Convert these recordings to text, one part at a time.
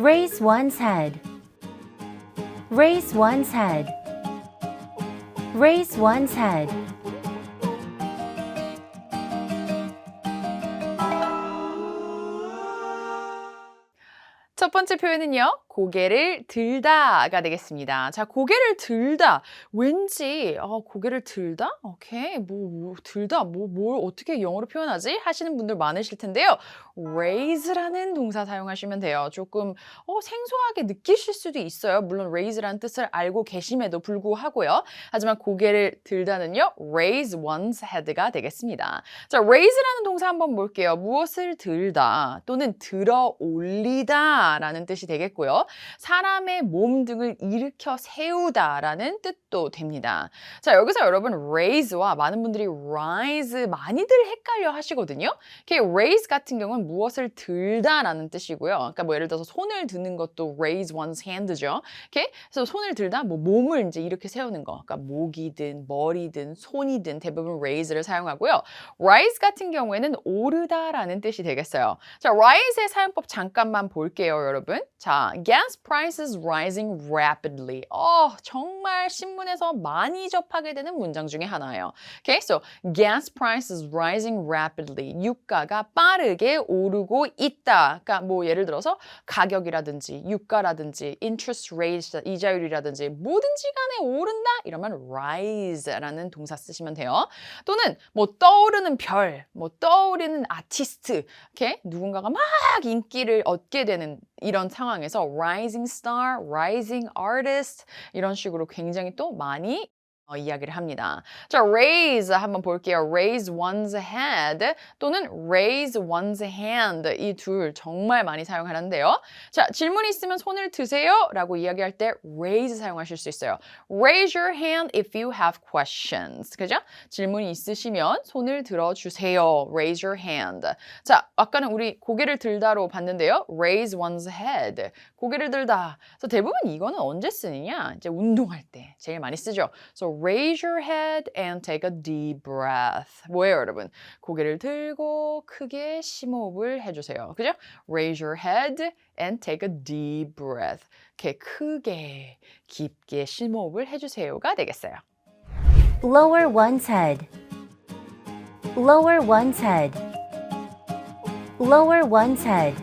Raise one's head. Raise one's head. Raise one's head. 첫 번째 표현은요. 고개를 들다가 되겠습니다. 자, 고개를 들다. 왠지 고개를 들다? 오케이. 들다. 뭘 어떻게 영어로 표현하지? 하시는 분들 많으실 텐데요. raise라는 동사 사용하시면 돼요. 조금 생소하게 느끼실 수도 있어요. 물론 raise라는 뜻을 알고 계심에도 불구하고요. 하지만 고개를 들다는요. raise one's head가 되겠습니다. 자, raise라는 동사 한번 볼게요. 무엇을 들다 또는 들어 올리다 라는 뜻이 되겠고요. 사람의 몸 등을 일으켜 세우다라는 뜻도 됩니다. 자, 여기서 여러분 raise와 많은 분들이 rise 많이들 헷갈려 하시거든요. 이렇게 raise 같은 경우는 무엇을 들다라는 뜻이고요. 그러니까 뭐 예를 들어서 손을 드는 것도 raise one's hand죠. 이렇게 그래서 손을 들다 뭐 몸을 이제 이렇게 세우는 거. 그러니까 목이든 머리든 손이든 대부분 raise를 사용하고요. rise 같은 경우에는 오르다라는 뜻이 되겠어요. 자, rise의 사용법 잠깐만 볼게요, 여러분. 자, gas prices rising rapidly. 정말 신문에서 많이 접하게 되는 문장 중에 하나예요. Okay, so gas prices rising rapidly. 유가가 빠르게 오르고 있다. 그러니까 뭐 예를 들어서 가격이라든지 유가라든지 interest rate 이자율이라든지 뭐든지 간에 오른다 이러면 rise라는 동사 쓰시면 돼요. 또는 뭐 떠오르는 별, 뭐 떠오르는 아티스트, okay? 누군가가 막 인기를 얻게 되는 이런 상황에서 rising star, rising artist 이런 식으로 굉장히 또 많이 이야기를 합니다. 자, raise 한번 볼게요. raise one's head 또는 raise one's hand 이 둘 정말 많이 사용하는데요. 자, 질문이 있으면 손을 드세요 라고 이야기할 때 raise 사용하실 수 있어요. Raise your hand if you have questions. 그죠? 질문이 있으시면 손을 들어주세요. Raise your hand. 자, 아까는 우리 고개를 들다로 봤는데요. Raise one's head. 고개를 들다. 그래서 대부분 이거는 언제 쓰느냐? 이제 운동할 때 제일 많이 쓰죠. So raise your head and take a deep breath. 뭐예요, 여러분? 고개를 들고 크게 심호흡을 해주세요. 그죠? Raise your head and take a deep breath. 이렇게 크게 깊게 심호흡을 해주세요가 되겠어요. Lower one's head. Lower one's head. Lower one's head.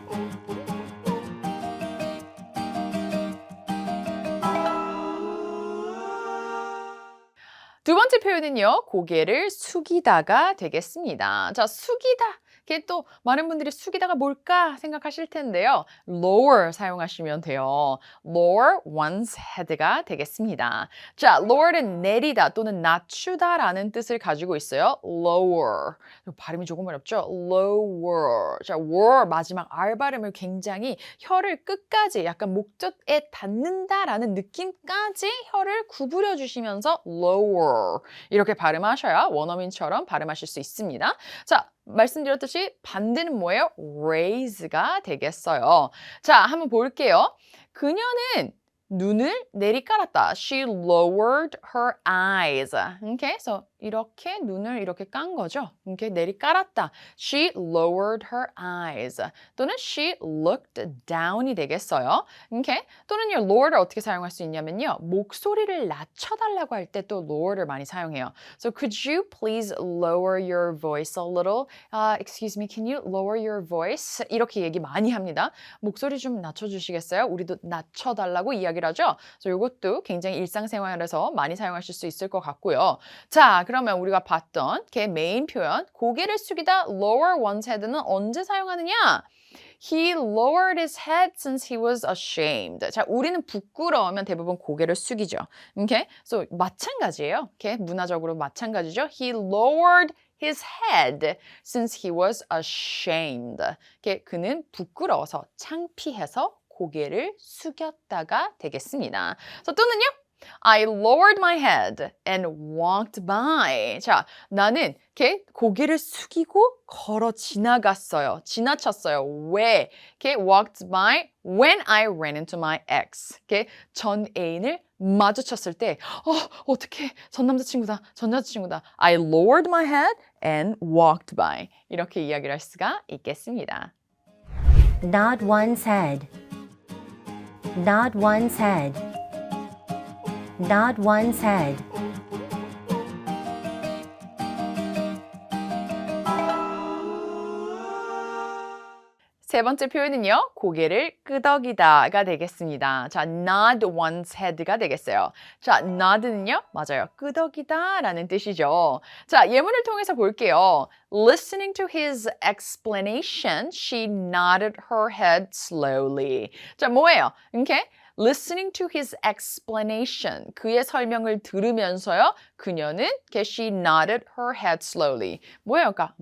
두 번째 표현은요. 고개를 숙이다가 되겠습니다. 자, 숙이다. 이게 또 많은 분들이 숙이다가 뭘까 생각하실 텐데요. lower 사용하시면 돼요. lower one's head가 되겠습니다. 자, lower는 내리다 또는 낮추다라는 뜻을 가지고 있어요. lower. 발음이 조금 어렵죠? lower. 자, were 마지막 R 발음을 굉장히 혀를 끝까지 약간 목젖에 닿는다라는 느낌까지 혀를 구부려 주시면서 lower 이렇게 발음하셔야 원어민처럼 발음하실 수 있습니다. 자, 말씀드렸듯이 반대는 뭐예요? raise가 되겠어요. 자, 한번 볼게요. 그녀는 눈을 내리깔았다. She lowered her eyes. Okay? So 이렇게 눈을 이렇게 깐 거죠. 이렇게 내리깔았다. She lowered her eyes. 또는 she looked down이 되겠어요. Okay? 또는요, lower를 어떻게 사용할 수 있냐면요. 목소리를 낮춰달라고 할 때 또 lower를 많이 사용해요. So could you please lower your voice a little? Excuse me, can you lower your voice? 이렇게 얘기 많이 합니다. 목소리 좀 낮춰주시겠어요? 우리도 낮춰달라고 이야기를 하죠. 그래서 이것도 굉장히 일상생활에서 많이 사용하실 수 있을 것 같고요. 자, 그러면 우리가 봤던 그 메인 표현 고개를 숙이다 lower one's head는 언제 사용하느냐? He lowered his head since he was ashamed. 자, 우리는 부끄러우면 대부분 고개를 숙이죠. Okay? So 마찬가지예요. Okay? 문화적으로 마찬가지죠. He lowered his head since he was ashamed. Okay? 그는 부끄러워서 창피해서 고개를 숙였다가 되겠습니다. 또는요. I lowered my head and walked by. 자, 나는 이렇게 고개를 숙이고 걸어 지나갔어요. 지나쳤어요. 왜? 이렇게 walked by when I ran into my ex. 이렇게 전 애인을 마주쳤을 때, 어떡해. 전 남자친구다. 전 여자친구다. I lowered my head and walked by. 이렇게 이야기를 할 수가 있겠습니다. Nod one's head. Nod one's head. Nod one's head. 세 번째 표현은요. 고개를 끄덕이다가 되겠습니다. 자, nod one's head가 되겠어요. 자, nod는요. 맞아요. 끄덕이다라는 뜻이죠. 자, 예문을 통해서 볼게요. Listening to his explanation, she nodded her head slowly. 자, 뭐예요? 이렇게 listening to his explanation. 그의 설명을 들으면서요. 그녀는 she nodded her head slowly. 뭐예요? 그러니까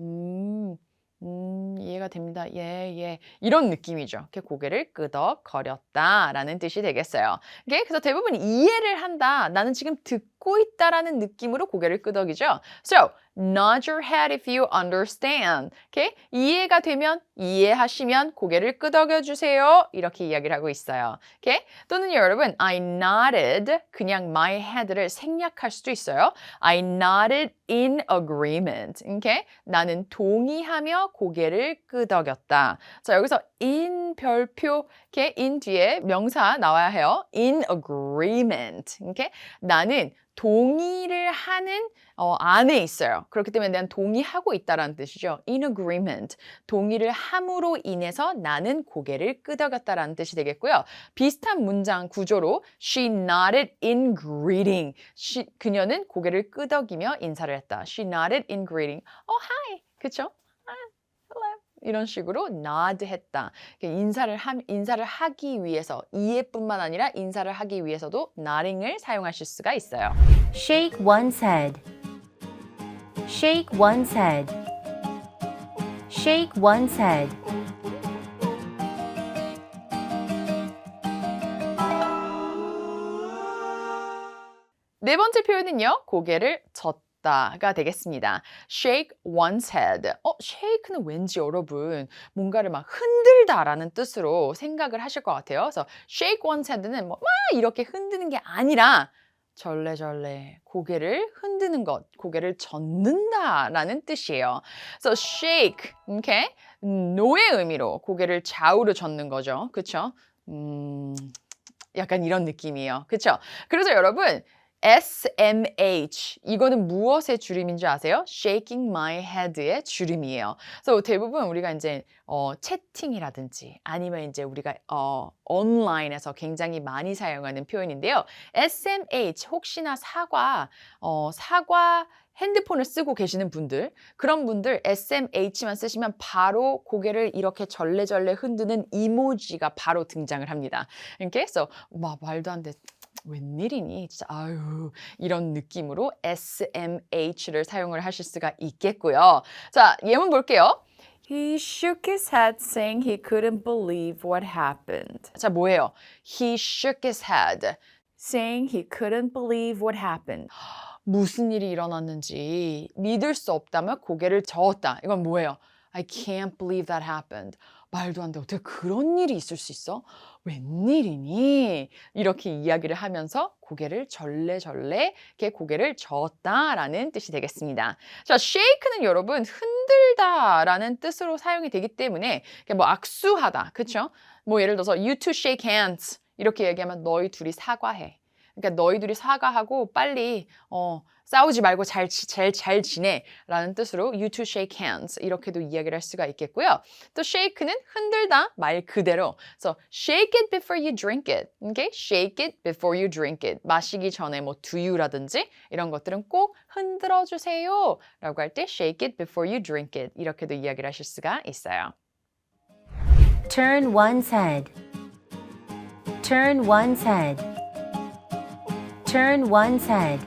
이해가 됩니다. 예, 예. 이런 느낌이죠. 이렇게 고개를 끄덕거렸다라는 뜻이 되겠어요. 그래서 대부분 이해를 한다. 나는 지금 듣고 있다라는 느낌으로 고개를 끄덕이죠. So, nod your head if you understand. 이해가 되면, 이해하시면 고개를 끄덕여 주세요. 이렇게 이야기를 하고 있어요. 또는 여러분, I nodded, 그냥 my head를 생략할 수도 있어요. I nodded in agreement. 나는 동의하며 고개를 끄덕였다. 자, 여기서 in 별표, in 뒤에 명사 나와야 해요. In agreement. 나는 동의를 하는 안에 있어요. 그렇기 때문에 난 동의하고 있다라는 뜻이죠. In agreement. 동의를 함으로 인해서 나는 고개를 끄덕였다라는 뜻이 되겠고요. 비슷한 문장 구조로 she nodded in greeting. 그녀는 고개를 끄덕이며 인사를 했다. She nodded in greeting. Hi. 그쵸? Hello. 이런 식으로 nod 했다. 인사를 하기 위해서 이해뿐만 아니라 인사를 하기 위해서도 nodding을 사용하실 수가 있어요. Shake one's head. Shake one's head. Shake one's head. 네 번째 표현은요. 고개를 젓다가 되겠습니다. Shake one's head. shake는 왠지 여러분 뭔가를 막 흔들다라는 뜻으로 생각을 하실 것 같아요. 그래서 shake one's head는 막 이렇게 흔드는 게 아니라 절레절레 고개를 흔드는 것, 고개를 젓는다라는 뜻이에요. So shake, no의 의미로 고개를 좌우로 젓는 거죠. 그렇죠? 약간 이런 느낌이에요. 그렇죠? 그래서 여러분 SMH 이거는 무엇의 줄임인지 아세요? Shaking my head의 줄임이에요. 그래서 대부분 우리가 이제 채팅이라든지 아니면 이제 우리가 온라인에서 굉장히 많이 사용하는 표현인데요. SMH 혹시나 사과 핸드폰을 쓰고 계시는 분들, 그런 분들 SMH만 쓰시면 바로 고개를 이렇게 절레절레 흔드는 이모지가 바로 등장을 합니다. 그래서 말도 안 돼. 웬일이니? 진짜 아유 이런 느낌으로 SMH를 사용을 하실 수가 있겠고요. 자, 예문 볼게요. He shook his head saying he couldn't believe what happened. 자, 뭐예요? He shook his head saying he couldn't believe what happened. 무슨 일이 일어났는지 믿을 수 없다며 고개를 저었다. 이건 뭐예요? I can't believe that happened. 말도 안 돼. 어떻게 그런 일이 있을 수 있어? 웬일이니? 이렇게 이야기를 하면서 고개를 절레절레 이렇게 고개를 저었다라는 뜻이 되겠습니다. 자, shake는 여러분 흔들다라는 뜻으로 사용이 되기 때문에 뭐 악수하다, 그렇죠? 뭐 예를 들어서 you two shake hands 이렇게 얘기하면 너희 둘이 사과해. 그러니까 너희 둘이 사과하고 빨리 싸우지 말고 잘 지내라는 뜻으로 you two shake hands 이렇게도 이야기를 할 수가 있겠고요. 또 shake는 흔들다 말 그대로. 그래서 shake it before you drink it. shake it before you drink it. 마시기 전에 뭐 do you라든지 이런 것들은 꼭 흔들어 주세요 라고 할 때 shake it before you drink it 이렇게도 이야기를 하실 수가 있어요. Turn one's head. Turn one's head. Turn one's head.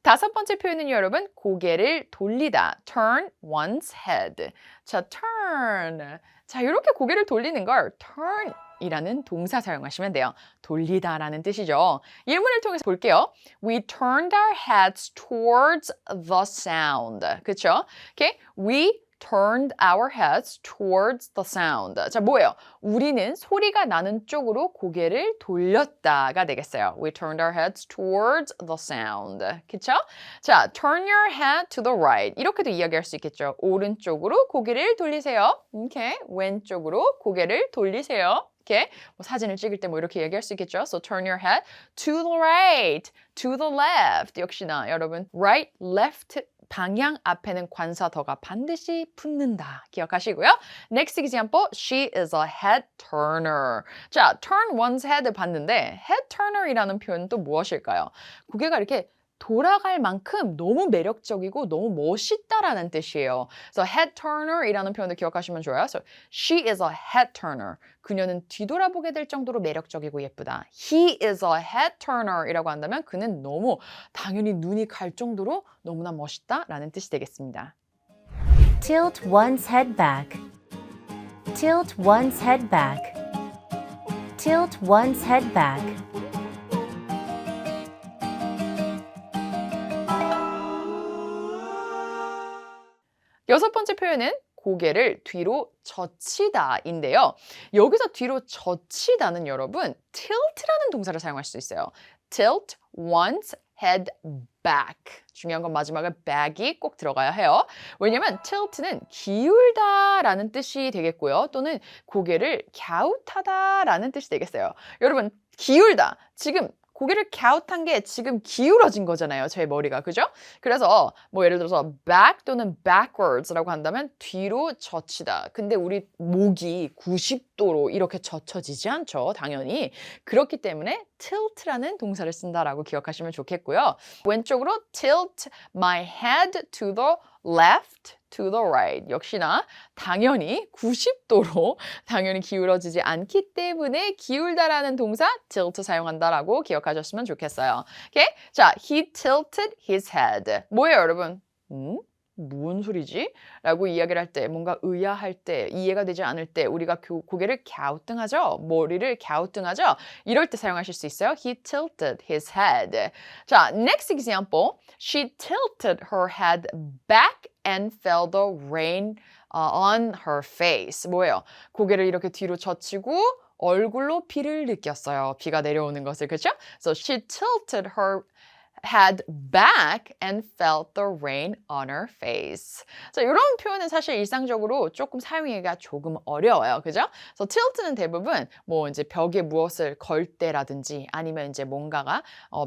다섯 번째 표현은 여러분 고개를 돌리다. Turn one's head. 자, turn. 자, 이렇게 고개를 돌리는 걸 turn 이라는 동사 사용하시면 돼요. 돌리다라는 뜻이죠. 예문을 통해서 볼게요. We turned our heads towards the sound. 그렇죠? Okay? We turned our heads towards the sound. 자, 뭐예요? 우리는 소리가 나는 쪽으로 고개를 돌렸다가 되겠어요. We turned our heads towards the sound. 그쵸? 자, turn your head to the right. 이렇게도 이야기할 수 있겠죠. 오른쪽으로 고개를 돌리세요. 오케이. 왼쪽으로 고개를 돌리세요. 이렇게 뭐 사진을 찍을 때 뭐 이렇게 얘기할 수 있겠죠. So turn your head to the right, to the left. 역시나 여러분 right, left 방향 앞에는 관사더가 반드시 붙는다. 기억하시고요. Next example, she is a head turner. 자, turn one's head 봤는데 head turner이라는 표현은 또 무엇일까요? 고개가 이렇게 돌아갈 만큼 너무 매력적이고 너무 멋있다라는 뜻이에요. So head turner이라는 표현도 기억하시면 좋아요. So she is a head turner. 그녀는 뒤돌아보게 될 정도로 매력적이고 예쁘다. He is a head turner이라고 한다면 그는 너무 당연히 눈이 갈 정도로 너무나 멋있다라는 뜻이 되겠습니다. Tilt one's head back. Tilt one's head back. Tilt one's head back. 여섯 번째 표현은 고개를 뒤로 젖히다인데요. 여기서 뒤로 젖히다는 여러분 tilt라는 동사를 사용할 수 있어요. tilt one's head back. 중요한 건 마지막에 back이 꼭 들어가야 해요. 왜냐면 tilt는 기울다라는 뜻이 되겠고요. 또는 고개를 갸웃하다라는 뜻이 되겠어요. 여러분 기울다. 지금 고개를 갸웃한 게 지금 기울어진 거잖아요. 제 머리가. 그죠? 그래서 뭐 예를 들어서 back 또는 backwards라고 한다면 뒤로 젖히다. 근데 우리 목이 90도로 이렇게 젖혀지지 않죠. 당연히. 그렇기 때문에 tilt라는 동사를 쓴다라고 기억하시면 좋겠고요. 왼쪽으로 tilt my head to the left, to the right. 역시나 당연히 90도로 당연히 기울어지지 않기 때문에 기울다라는 동사 tilt 사용한다라고 기억하셨으면 좋겠어요. 오케이? 자, he tilted his head. 뭐예요, 여러분? 무슨 소리지? 라고 이야기를 할 때, 뭔가 의아할 때, 이해가 되지 않을 때 우리가 고개를 갸우뚱하죠? 머리를 갸우뚱하죠? 이럴 때 사용하실 수 있어요. He tilted his head. 자, next example. She tilted her head back and felt the rain on her face. 뭐예요? 고개를 이렇게 뒤로 젖히고 얼굴로 비를 느꼈어요. 비가 내려오는 것을, 그렇죠? So she tilted her head back and felt the rain on her face. 자, 이런 표현은 사실 일상적으로 조금 사용하기가 조금 어려워요. 그죠? 그래서 tilt는 대부분 뭐 이제 벽에 무엇을 걸 때라든지 아니면 이제 뭔가가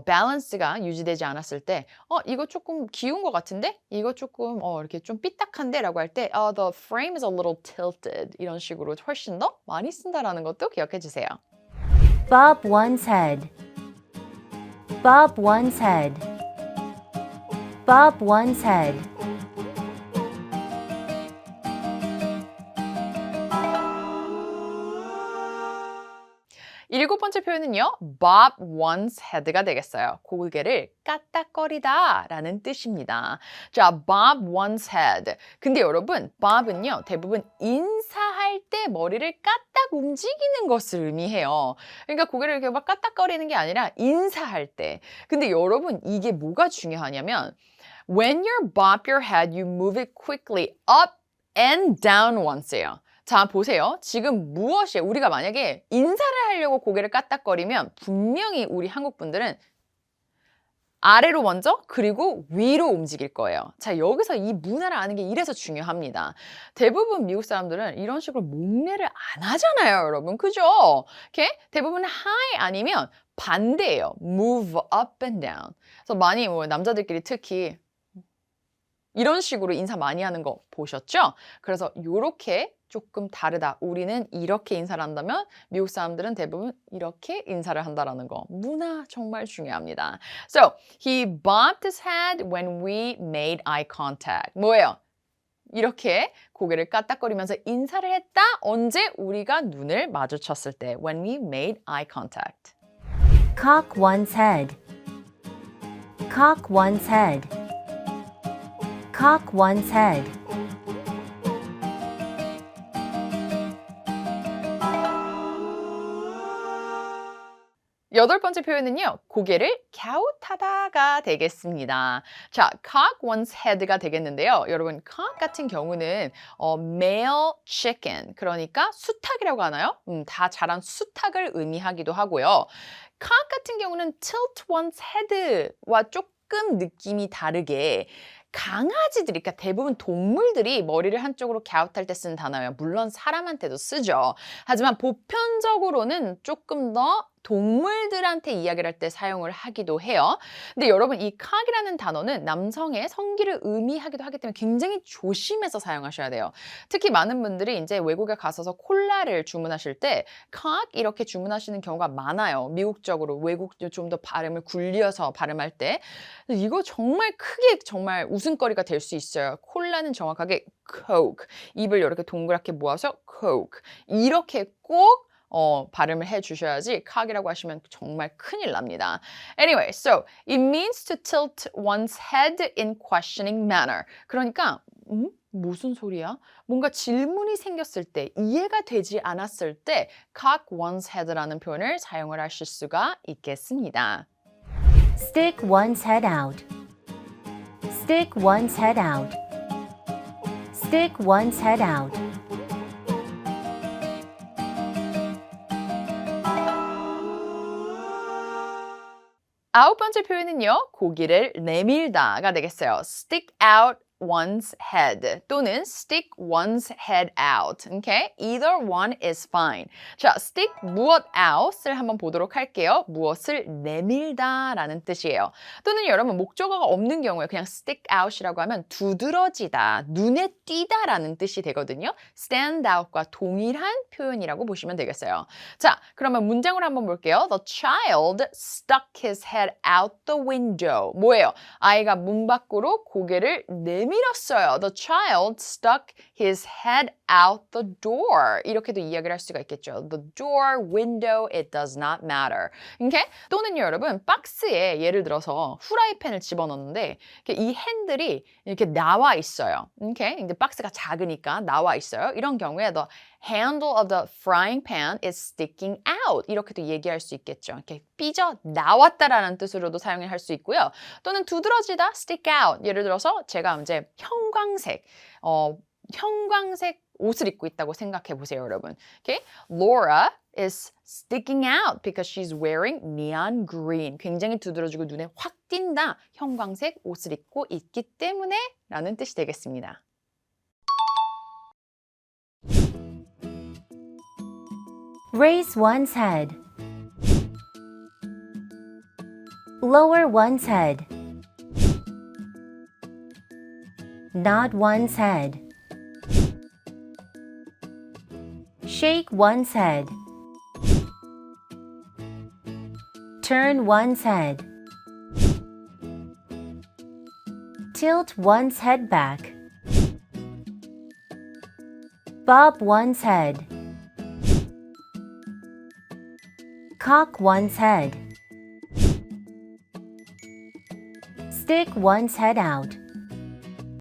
밸런스가 유지되지 않았을 때 이거 조금 기운 것 같은데? 이거 조금 이렇게 좀 삐딱한데? 라고 할 때 the frame is a little tilted 이런 식으로 훨씬 더 많이 쓴다라는 것도 기억해 주세요. Bob one's head. Bob one's head. Bob one's head. 일곱 번째 표현은요. bob one's head가 되겠어요. 고개를 까딱거리다 라는 뜻입니다. 자, bob one's head. 근데 여러분, bob은요. 대부분 인사할 때 머리를 까딱 움직이는 것을 의미해요. 그러니까 고개를 이렇게 막 까딱거리는 게 아니라 인사할 때. 근데 여러분, 이게 뭐가 중요하냐면 when you bob your head, you move it quickly up and down once예요. 자, 보세요. 지금 무엇이에요? 우리가 만약에 인사를 하려고 고개를 까딱거리면 분명히 우리 한국 분들은 아래로 먼저 그리고 위로 움직일 거예요. 자, 여기서 이 문화를 아는 게 이래서 중요합니다. 대부분 미국 사람들은 이런 식으로 목례를 안 하잖아요, 여러분. 그죠? 오케이? 대부분 high 아니면 반대예요. move up and down. 그래서 많이 뭐 남자들끼리 특히 이런 식으로 인사 많이 하는 거 보셨죠? 그래서 요렇게 조금 다르다. 우리는 이렇게 인사를 한다면 미국 사람들은 대부분 이렇게 인사를 한다라는 거. 문화 정말 중요합니다. So, he bobbed his head when we made eye contact. 뭐예요? 이렇게 고개를 까딱거리면서 인사를 했다. 언제? 우리가 눈을 마주쳤을 때. When we made eye contact. Cock one's head. Cock one's head. Cock one's head. 여덟 번째 표현은요. 고개를 갸웃하다가 되겠습니다. 자, cock one's head가 되겠는데요. 여러분, cock 같은 경우는 male chicken, 그러니까 수탉이라고 하나요? 다 자란 수탉을 의미하기도 하고요. cock 같은 경우는 tilt one's head와 조금 느낌이 다르게 강아지들이, 그러니까 대부분 동물들이 머리를 한쪽으로 갸웃할 때 쓰는 단어예요. 물론 사람한테도 쓰죠. 하지만 보편적으로는 조금 더 동물들한테 이야기를 할 때 사용을 하기도 해요. 근데 여러분 이 cock이라는 단어는 남성의 성기를 의미하기도 하기 때문에 굉장히 조심해서 사용하셔야 돼요. 특히 많은 분들이 이제 외국에 가셔서 콜라를 주문하실 때 cock 이렇게 주문하시는 경우가 많아요. 미국적으로 외국 좀 더 발음을 굴려서 발음할 때 이거 정말 크게 정말 웃음거리가 될 수 있어요. 콜라는 정확하게 coke, 입을 이렇게 동그랗게 모아서 coke 이렇게 꼭 발음을 해 주셔야지 cock이라고 하시면 정말 큰일 납니다. Anyway, so it means to tilt one's head in questioning manner. 그러니까 무슨 소리야? 뭔가 질문이 생겼을 때, 이해가 되지 않았을 때 cock one's head라는 표현을 사용을 하실 수가 있겠습니다. Stick one's head out. Stick one's head out. Stick one's head out. 아홉 번째 표현은요. 고기를 내밀다가 되겠어요. stick out one's head 또는 stick one's head out. Okay? Either one is fine. 자, stick 무엇 out을 한번 보도록 할게요. 무엇을 내밀다라는 뜻이에요. 또는 여러분 목적어가 없는 경우에 그냥 stick out이라고 하면 두드러지다, 눈에 띄다라는 뜻이 되거든요. stand out과 동일한 표현이라고 보시면 되겠어요. 자, 그러면 문장으로 한번 볼게요. The child stuck his head out the window. 뭐예요? 아이가 문 밖으로 고개를 내밀었어요. The child stuck his head out the door. 이렇게도 이야기를 할 수가 있겠죠. The door, window, it does not matter. Okay? 또는요, 여러분, 박스에 예를 들어서 후라이팬을 집어넣는데 이 핸들이 이렇게 나와 있어요. Okay? 근데 박스가 작으니까 나와 있어요. 이런 경우에 the handle of the frying pan is sticking out. 이렇게도 얘기할 수 있겠죠. 이렇게 삐져 나왔다라는 뜻으로도 사용을 할 수 있고요. 또는 두드러지다, stick out. 예를 들어서 제가 이제 형광색 옷을 입고 있다고 생각해 보세요, 여러분. Okay? Laura is sticking out because she's wearing neon green. 굉장히 두드러지고 눈에 확 띈다. 형광색 옷을 입고 있기 때문에 라는 뜻이 되겠습니다. Raise one's head. Lower one's head. Nod one's head. Shake one's head. Turn one's head. Tilt one's head back. Bob one's head. Cock one's head. Stick one's head out.